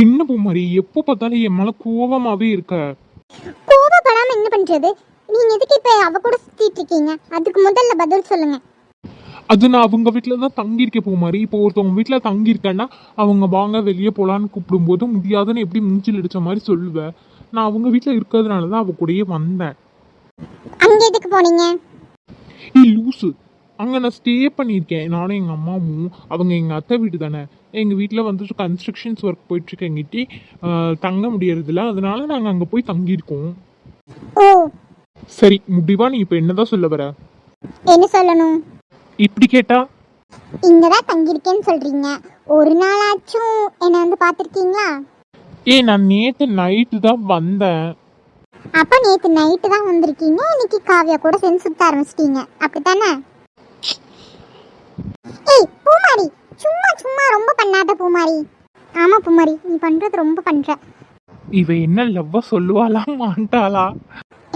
என்ன பூமாரி, எப்போ பார்த்தாலும் என் மேல கோவமாவே இருக்க. கோவப்படாம என்ன பண்றது? நீங்க எதுக்கு இப்ப அவ கூட சுத்திட்டு இருக்கீங்க? அதுக்கு முதல்ல பதில் சொல்லுங்க. அது நான் அவங்க வீட்டில் தான் தங்கியிருக்கேன் பூமாரி. இப்போ ஒருத்தவங்க வீட்டில் தங்கியிருக்கேன்னா அவங்க வாங்க வெளியே போகலான்னு கூப்பிடும்போது முடியாதுன்னு எப்படி மூஞ்சில் அடித்த மாதிரி சொல்லுவேன். நான் அவங்க வீட்டில் இருக்கிறதுனால தான் அவ கூடயே வந்தேன். அங்க எதுக்கு போனீங்க? லூசு, அங்கே நான் ஸ்டே பண்ணியிருக்கேன். நானும் எங்கள் அம்மாவும். அவங்க எங்கள் அத்தை வீடு தானே. எங்கள் வீட்டில் வந்துட்டு கன்ஸ்ட்ரக்ஷன்ஸ் ஒர்க் போயிட்டுருக்கேங்கிட்டி தங்க முடியறதில்ல. அதனால நாங்கள் அங்கே போய் தங்கியிருக்கோம். ஓ சரி, முடிவா நீ இப்போ என்னதான் சொல்ல வர? என்ன சொல்லணும்? இப்படி கேட்டா இங்கதான் தங்கியிருக்கேன்னு சொல்றீங்க. ஒரு நாளாச்சும் என்ன வந்து பாத்திருக்கீங்களா? நான் நேற்று நைட்டு தான் வந்தேன். அப்ப நேத்து நைட்டு தான் வந்திருக்கீங்க. இன்னைக்கு காவியா கூட சேர்ந்து சுத்த ஆரம்பிச்சிட்டீங்க, அப்படித்தானே? ஏய் பூமாரி, சும்மா சும்மா ரொம்ப பண்ணாத பூமாரி. ஆமா பூமாரி, நீ பண்றது ரொம்ப பண்ற. இவ என்ன லவ்வா சொல்லுவாளா மாட்டாளா?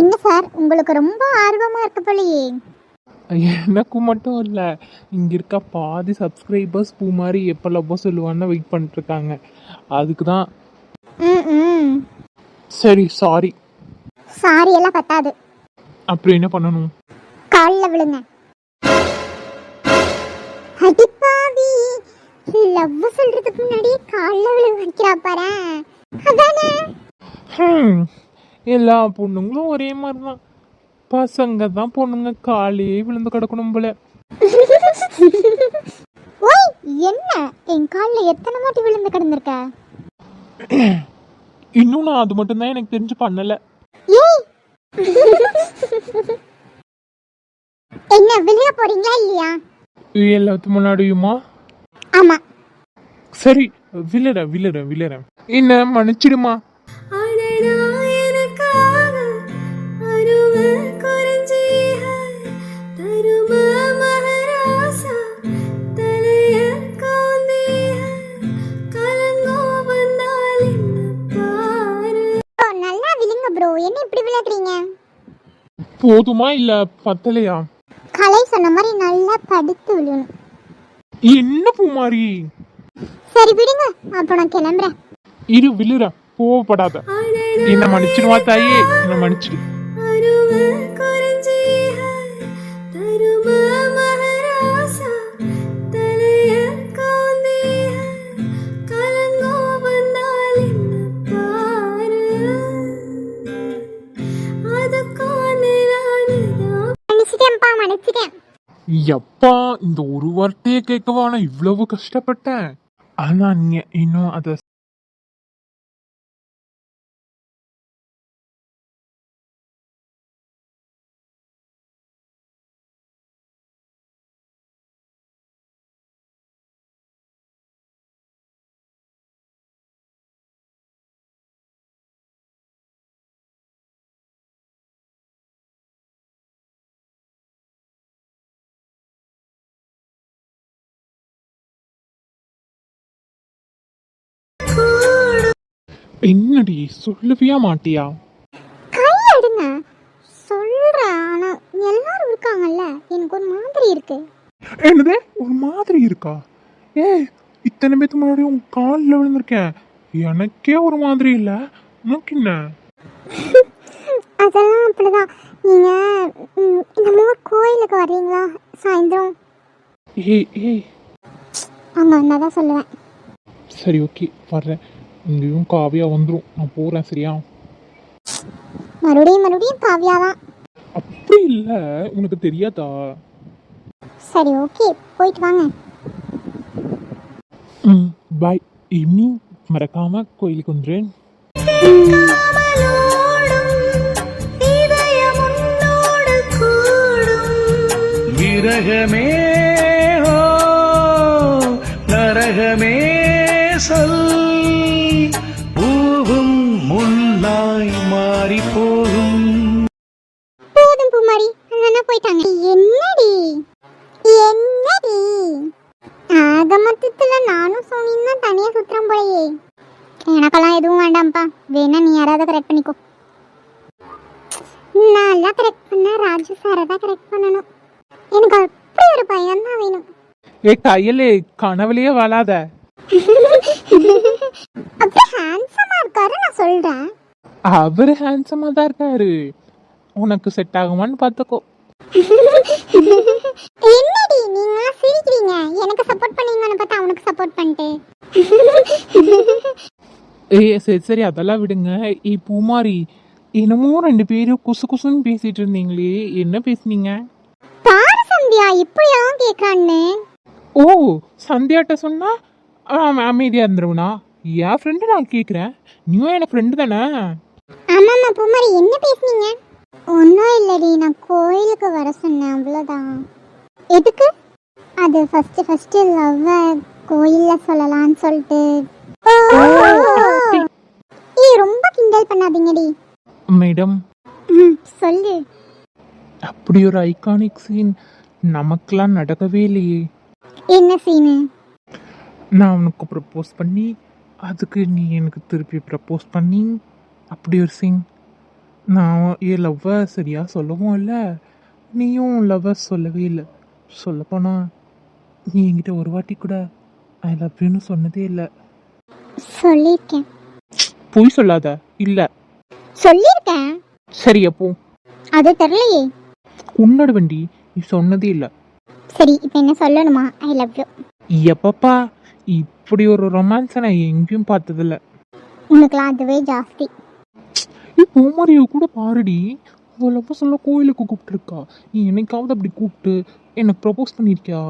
என்ன சார், உங்களுக்கு ரொம்ப ஆர்வமா இருக்கு போலயே. எனக்கு மட்டும் இல்லை, இங்கே இருக்க பாதி சப்ஸ்கிரைபர்ஸ் பூமாரி எப்போ லவ்வா சொல்லுவான்னு வெயிட் பண்ணிட்டு இருக்காங்க. அதுக்கு தான். சரி சாரி. சாரி எல்லாம் பத்தாது. அப்புறம் என்ன பண்ணணும்? கால்ல விழுங்க. அடிப்பாவி, லவ் சொல்றதுக்கு முன்னாடியே கால்ல விழுங்க வைக்கிறா பாரு. அதானே? எல்லா பொண்ணுங்களும் ஒரே மாதிரி தான். பசங்க தான் பொண்ணுங்க காலே விழுந்து கிடக்கணும் போல. ஓய், என்ன என் கால்ல எத்தனை வாட்டி விழுந்து கிடந்திருக்க? இன்னும் நான் அது மட்டும் தான் எனக்கு தெரிஞ்சு பண்ணல. ஏய், என்ன விழுக போறீங்களா இல்லையா? எல்லாத்துக்கு முன்னாடியுமா? ஆமா. சரி, விழுறேன். என்ன மன்னிச்சிடுமா? நல்லா விழுங்க ப்ரோ, என்ன இப்படி விழுகிறீங்க? போதுமா இல்ல பத்தலையா? கலை சொன்ன மாதிரி நல்லா படுத்து விழுணும். என்ன பூமாரி? சரி விடுங்க, அப்ப நான் கிளம்புறேன். இரு விழுற, கோவப்படாத. என்ன மன்னிச்சிடுவா தாயே, என்ன மன்னிச்சிடு. எப்பா இந்த ஒரு வார்த்தையே கேட்கவா நான் இவ்வளவு கஷ்டப்பட்டேன். ஆனா நீங்க இன்னும் அத என்னடி சொல்லுவியா மாட்டியா? கையெடுங்க சொல்றேன். ஆனா எல்லாரும் இருக்காங்கல்ல, எனக்கு ஒரு மாதிரி இருக்கு. என்னது ஒரு மாதிரி இருக்கா? இத்தனை பேத்து முன்னாடி உன் காலில் விழுந்திருக்கேன், எனக்கே ஒரு மாதிரி இல்ல, உனக்கு என்ன? அதெல்லாம் அப்படிதான். நீங்க நம்ம கோயிலுக்கு வர்றீங்களா சாயந்தரம்? அங்க வந்தாதான் சொல்லுவேன். சரி ஓகே வர்றேன். இங்கேயும் காவியா வந்துடும், நான் போறேன். சரியா? மறுபடியும் காவியாதான்? அப்படி இல்லை, உனக்கு தெரியாதா? சரி ஓகே, போயிட்டு வாங்க. பாய். ஈவினிங் மறக்காம கோயிலுக்கு வந்துடுறேன். விரகமே ஓ நரகமே சொல், பூவும் முள்ளாய் மாறி போகும். போதும் பூமாரி, அண்ணா போயிட்டாங்க. என்னடி ஆக மொத்தத்துல நானும் சோனியும் தான் தனியா சுத்துறோம் போலயே. எனக்கெல்லாம் எதுவும் வேண்டாம்ப்பா, வேணா நீ யாராவது கரெக்ட் பண்ணிக்கோ. நல்லா கரெக்ட் பண்ணா ராஜு சாரை தான் கரெக்ட் பண்ணணும். எனக்கு அப்படி ஒரு பையன் தான் வேணும். கையிலே கனவுலயே வளாத. அப்ப அவர் ஹேண்ட்ஸமா தான் இருக்காரு. உனக்கு செட் ஆகுமான்னு பார்த்துக்கோ. என்னடி நீங்க சிரிக்கிறீங்க? எனக்கு சப்போர்ட் பண்ணீங்கன்னு பார்த்தா அவனுக்கு சப்போர்ட் பண்ணிட்டு. சரி சரி அதெல்லாம் விடுங்க. பூமாரி, என்னமோ 2 பேரும் குசு குசுன்னு பேசிட்டு இருந்தீங்களே, என்ன பேசுனீங்க? பாரு சந்தியா இப்படியெல்லாம் கேட்கறான்னு. ஓ, சந்தியாட்ட சொன்னா அமைதியா இருந்துருவனா? என் ஃப்ரெண்டு நான் கேட்குறேன், நீயும் எனக்கு ஃப்ரெண்டு தானே? ஆமாம்மா பூமாரி என்ன பேசுனீங்க? ஒன்றும் இல்லடி, நான் கோயிலுக்கு வர சொன்னேன் அவ்வளோதான். எதுக்கு? அது ஃபர்ஸ்ட் லவ்வை கோயிலில் சொல்லலான்னு சொல்லிட்டு. ரொம்ப கிண்டல் பண்ணாதீங்கடி. மேடம், சொல்லு. அப்படி ஒரு ஐகானிக் சீன் நமக்கெல்லாம் நடக்கவே இல்லையே. என்ன சீனு? நான் உனக்கு ப்ரப்போஸ் பண்ணி அதுக்கு நீ எனக்கு திருப்பி ப்ரப்போஸ் பண்ணி, அப்படி ஒரு சீன். நான் என் லவ்வை சரியாக சொல்லவும் இல்லை, நீயும் லவ்வை சொல்லவே இல்லை. சொல்லப்போனா நீ என்கிட்ட ஒரு வாட்டி கூட ஐ லவ் யூன்னு சொன்னதே இல்லை. சொல்லியிருக்கேன். பொய் சொல்லாத. இல்லை சொல்லியிருக்கேன். சரி, அப்போ அது தெரியலையே. உன்னோட வண்டி நீ சொன்னதே இல்லை. சரி இப்போ என்ன சொல்லணுமா? I love you. எப்பப்பா, இப்படி ஒரு ரொமான்ஸை நான் எங்கேயும் பார்த்ததில்ல. உனக்குலாம் அதுவே ஜாஸ்தி. பூமாரியை கூட பாருடி, அவ்வளோ சொல்ல கோயிலுக்கு கூப்பிட்டுருக்கா. நீ என்னைக்காவது அப்படி கூப்பிட்டு எனக்கு ப்ரப்போஸ் பண்ணியிருக்கியா?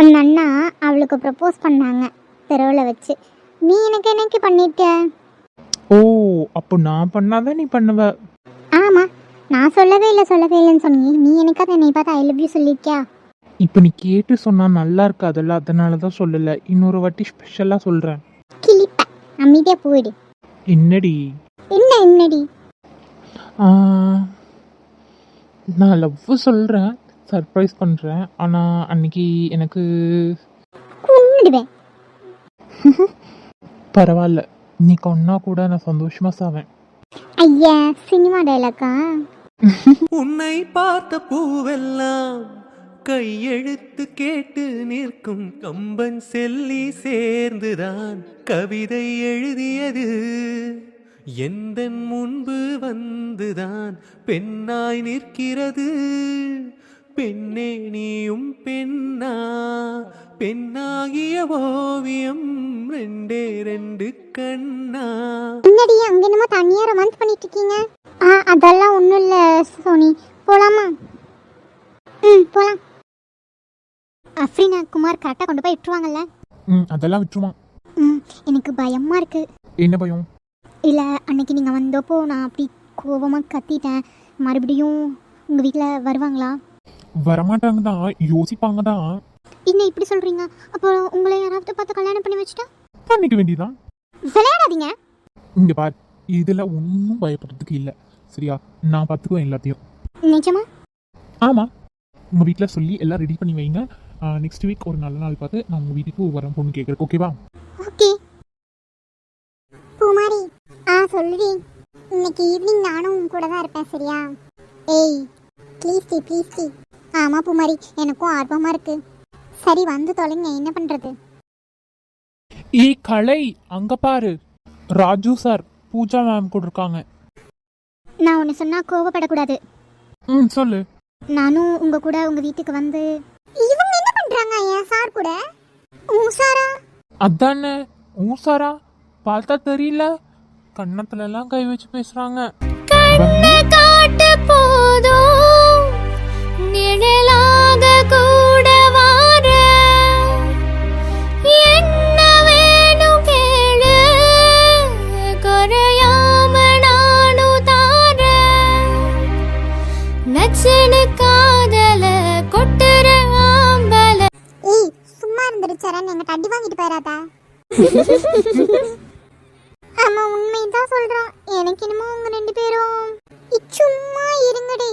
அந்த அண்ணா அவளுக்கு ப்ரப்போஸ் பண்ணாங்க தெருவில் வச்சு. நீ எனக்கு என்னைக்கு பண்ணிட்ட? ஓ, அப்போ நான் பண்ணாதான் நீ பண்ணுவ. ஆமாம், நான் சொல்லவே இல்லைன்னு சொன்னி. நீ எனக்காக என்னை பார்த்து ஐ லவ் யூ சொல்லியிருக்கியா? இப்போ நீ கேட்டு சொன்னா நல்லா இருக்காதுல்ல, அதனால தான் சொல்லலை. இன்னொரு வாட்டி ஸ்பெஷலாக சொல்கிறேன். கிளிப்ப அமைதியாக போயிடு. என்னடி? என்னடி? நான் லவ் சொல்கிறேன், சர்ப்ரைஸ் பண்ணுறேன். ஆனால் அன்னைக்கு எனக்கு கொன்னுடுவேன். பரவாயில்ல, நீ கொன்னா கூட நான் சந்தோஷமாக சாவேன். ஐயா, சினிமா டைலாக்கா? உன்னை பார்த்த பூவெல்லாம் கையெழுத்து கேட்டு நிற்கும் கம்பன் செல்லி சேர்ந்துதான் கவிதை எழுதியது. எந்தன் முன்பு வந்துதான் பெண்ணாய் நிற்கிறது. பெண்ணே நீயும் பெண்ணா, பெண்ணாகிய ஓவியம் 2 கண்ணா. என்னடி அங்க என்னமோ தனியா ரொமான்ஸ் பண்ணிட்டு இருக்கீங்க? அதெல்லாம் ஒன்றும் இல்லை சோனி. போலாமா? போலாம். அஃப்ரீனா குமார் கரெக்டாக கொண்டு போய் விட்டுருவாங்கல்ல? அதெல்லாம் விட்டுருவான். எனக்கு பயமாக இருக்கு. என்ன பயம்? இல்லை, அன்னைக்கு நீங்கள் வந்தப்போ நான் அப்படி கோபமாக கத்திட்டேன். மறுபடியும் உங்கள் வீட்டில் வருவாங்களா? வரமாட்டாங்க தான், யோசிப்பாங்க தான். என்ன இப்படி சொல்கிறீங்க? அப்போ உங்களை யாராவது பார்த்து கல்யாணம் பண்ணி வச்சுட்டா? பண்ணிக்க வேண்டியதான். விளையாடாதீங்க. இங்கே பார், இதில் ஒன்றும் பயப்படுறதுக்கு இல்லை, சரியா? நான் பார்த்துக்குவேன் எல்லாத்தையும். நிஜமா? ஆமாம், உங்கள் வீட்டில் சொல்லி எல்லாம் ரெடி பண்ணி வைங்க. நெக்ஸ்ட் வீக் ஒரு நல்ல நாள் பார்த்து நான் உங்கள் வீட்டுக்கு வரேன் பொண்ணு கேட்குறேன், ஓகேவா? ஓகே. பூமாரி, சொல்லுடி. இன்னைக்கு ஈவினிங் நானும் உன் கூட தான் இருப்பேன், சரியா? ஏய் ப்ளீஸ் டி. ஆமாம் பூமாரி, எனக்கும் ஆர்வமாக இருக்கு. சரி வந்து தொலைங்க, என்ன பண்ணுறது? கலை, அங்கே பாரு, ராஜு சார் பூஜா மேம் கூட இருக்காங்க. நான் ஒன்று சொன்னால் கோவப்படக்கூடாது. சொல்லு. நானும் உங்கள் கூட உங்கள் வீட்டுக்கு வந்து. இவங்க என்ன பண்ணுறாங்க என் சார் கூட? சாரா? அதானே சாரா, பார்த்தா தெரியல, கண்ணத்துலலாம் கை வச்சு பேசுகிறாங்க. காட்டு போதும் நிழலாக கூட வார. என்ன வேணும் கேளு, குறையாம நானும் தார. நச்சனு காதல கொட்டுற ஆம்பல. ஏய் சும்மா இருந்துருச்சாரன், எங்க அடி வாங்கிட்டு போயிடாதா? ஆமா உண்மைதான் சொல்றான். எனக்கு என்னமோ உங்க 2 பேரும் சும்மா இருங்கடி.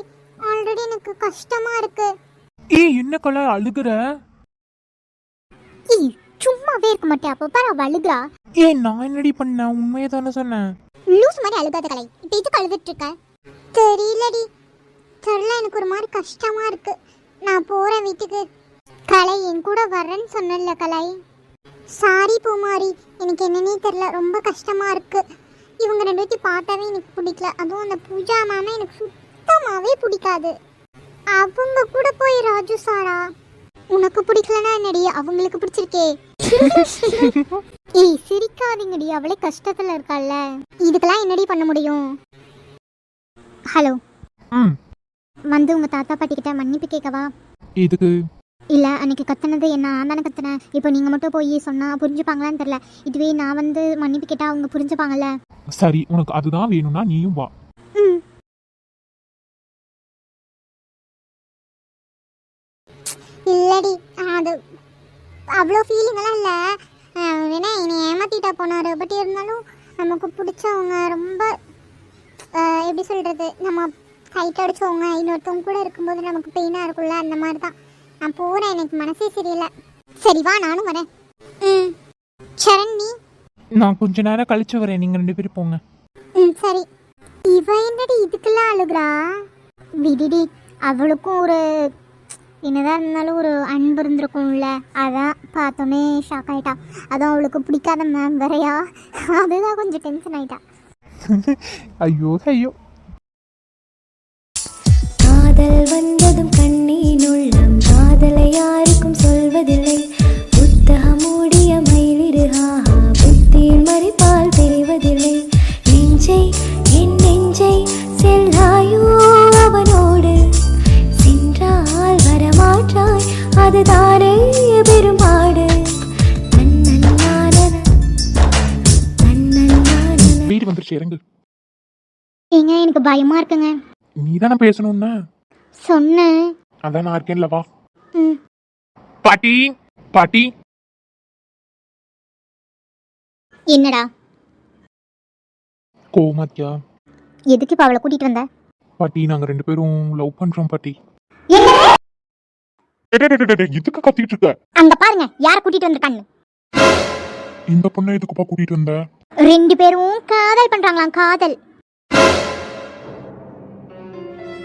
ஆல்ரெடி எனக்கு கஷ்டமா இருக்கு. என்ன கலை அழுகுற? சும்மாவே இருக்க மாட்டே, அப்ப பாரு அவ அழுகுறா. நான் என்னடி பண்ணேன்? உண்மையை தானே சொன்னேன். லூஸ் மாதிரி அழுகாத கலை. இப்ப இதுக்கு அழுதுட்டு இருக்க? தெரியலடி, தெரியல, எனக்கு ஒரு மாதிரி கஷ்டமா இருக்கு. நான் போறேன் வீட்டுக்கு. கலை என் கூட வரேன்னு சொன்னல கலை. சாரி பூமாரி, எனக்கு என்னன்னே தெரியல, ரொம்ப கஷ்டமா இருக்கு. இவங்க ரெண்டு பேர்த்தையும் பார்த்தாவே எனக்கு பிடிக்கல. அதுவும் அந்த பூஜா மேமே எனக்கு சுத்தமாகவே பிடிக்காது. அவங்க கூட போய் ராஜு சாரா உனக்கு பிடிக்கலனா என்னடி, அவங்களுக்கு பிடிச்சிருக்கே. ஏய் சிரிக்காதீங்கடி, அவளே கஷ்டத்துல இருக்கால. இதுக்கெல்லாம் என்னடி பண்ண முடியும்? ஹலோ, வந்து உங்க தாத்தா பாட்டி கிட்ட மன்னிப்பு கேட்கவா? இதுக்கு இல்ல அன்னைக்கு கத்துனது என்ன, நான் தானே கத்துனேன். இப்போ நீங்க மட்டும் போய் சொன்னா புரிஞ்சுப்பாங்களான்னு தெரியல. இதுவே நான் வந்து மன்னிப்பு கேட்டா அவங்க புரிஞ்சுப்பாங்கல்ல. சரி, உனக்கு அதுதான் வேணும்னா நீயும் வா. இல்லடி, அது அவ்வளோ ஃபீலிங்கெல்லாம் இல்லை. வேணா என்னை ஏமாத்திட்டா போனார். பட் இருந்தாலும் நமக்கு பிடிச்சவங்க ரொம்ப எப்படி சொல்கிறது, நம்ம கைட் அடிச்சவங்க இன்னொருத்தவங்க கூட இருக்கும்போது நமக்கு பெயினாக இருக்கும்ல, அந்த மாதிரி தான். நான் போகிறேன், எனக்கு மனசே சரியில்லை. சரி வா, நானும் வரேன். சரண் நீ? நான் கொஞ்ச நேரம் கழிச்சு வரேன், நீங்கள் 2 பேரும் போங்க. சரி. இவ என்னடி இதுக்கெல்லாம் அழுகுறா? விடிடி, அவளுக்கும் ஒரு என்னதான் இருந்தாலும் ஒரு அன்பு இருந்திருக்கும்ல, அதான் பார்த்தோன்னே ஷாக் ஆகிட்டா. அதுவும் அவளுக்கு பிடிக்காத மேம் வேறையா, அதுதான் கொஞ்சம் டென்ஷன் ஆகிட்டா. ஐயோ ஐயோ. காதல் வந்ததும் கண்ணீன் உள்ளம் காதலை யாருக்கும் சொல்வதில்லை. புத்தகம் மூடிய மயிலிருஹாஹா புத்தியின் மறிப்பால் தெரிவதில்லை. நெஞ்சை என் நெஞ்சை செல்லாயோ அவனோடு சென்றால் வரமாற்றாய், அதுதானே பெருமாடு. வீடு வந்துருச்சு, இறங்கு. ஏங்க எனக்கு பயமா இருக்குங்க. நீ தானே பேசணும்னா சொன்னேன். அதான் நான் இருக்கேன்ல, வா. பாட்டி பாட்டி. என்னடா கோமாத்தியா? எதுக்கு இப்போ அவளை கூட்டிட்டு வந்த? பாட்டி நாங்க 2 பேரும் லவ் பண்றோம் பாட்டி. எதுக்கு கத்திட்டு இருக்க? அங்க பாருங்க யார கூட்டிட்டு வந்திருக்கான்னு. இந்த பொண்ணை எதுக்குப்பா கூட்டிட்டு வந்த? 2 பேரும் காதல் பண்றாங்களாம், காதல்.